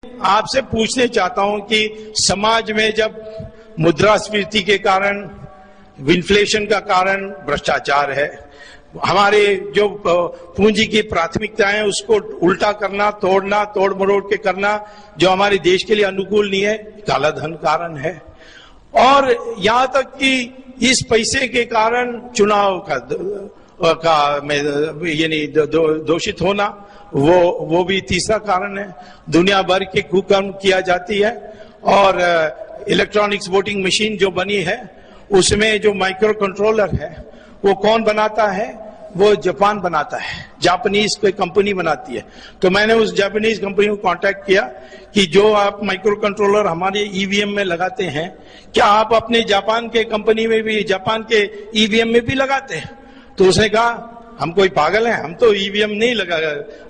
आपसे पूछने चाहता हूं कि समाज में जब मुद्रास्फीति के कारण, इन्फ्लेशन का कारण भ्रष्टाचार है, हमारे जो पूंजी की प्राथमिकताएं हैं उसको उल्टा करना, तोड़ना, तोड़ मरोड़ के करना जो हमारे देश के लिए अनुकूल नहीं है, काला धन कारण है। और यहां तक कि इस पैसे के कारण चुनाव का यानी दोषित होना, वो भी तीसरा कारण है। दुनिया भर के कुकर्म किया जाती है। और इलेक्ट्रॉनिक्स वोटिंग मशीन जो बनी है उसमें जो माइक्रो कंट्रोलर है वो कौन बनाता है? वो जापान बनाता है, जापानीज कोई कंपनी बनाती है। तो मैंने उस जापानीज कंपनी को कांटेक्ट किया कि जो आप माइक्रो कंट्रोलर हमारे ईवीएम में लगाते हैं, क्या आप अपने जापान के कंपनी में भी, जापान के ईवीएम में भी लगाते हैं? तो उसने कहा हम कोई पागल हैं, हम तो ईवीएम नहीं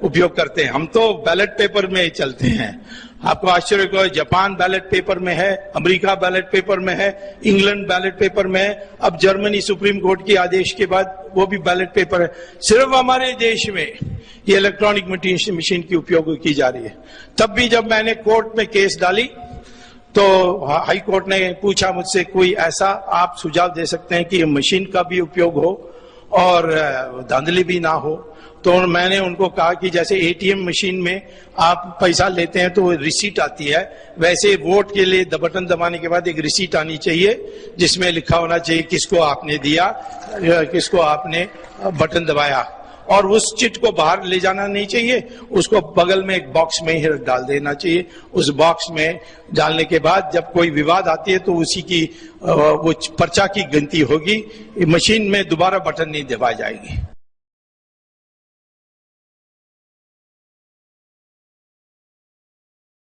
उपयोग करते हैं, हम तो बैलेट पेपर में चलते हैं। आपको आश्चर्य होगा, जापान बैलेट पेपर में है, अमेरिका बैलेट पेपर में है, इंग्लैंड बैलेट पेपर में है, अब जर्मनी सुप्रीम कोर्ट के आदेश के बाद वो भी बैलेट पेपर है। सिर्फ हमारे देश में ये इलेक्ट्रॉनिक मशीन की उपयोग की जा रही है। तब भी जब मैंने कोर्ट में केस डाली तो हाई कोर्ट ने पूछा मुझसे, कोई ऐसा आप सुझाव दे सकते हैं कि मशीन का भी उपयोग हो और धांधली भी ना हो? तो मैंने उनको कहा कि जैसे एटीएम मशीन में आप पैसा लेते हैं तो रिसीट आती है, वैसे वोट के लिए बटन दबाने के बाद एक रिसीट आनी चाहिए जिसमें लिखा होना चाहिए किसको आपने दिया, किसको आपने बटन दबाया। और उस चिट को बाहर ले जाना नहीं चाहिए, उसको बगल में एक बॉक्स में ही डाल देना चाहिए। उस बॉक्स में डालने के बाद जब कोई विवाद आती है तो उसी की वो पर्चा की गिनती होगी, मशीन में दोबारा बटन नहीं दबाई जाएगी।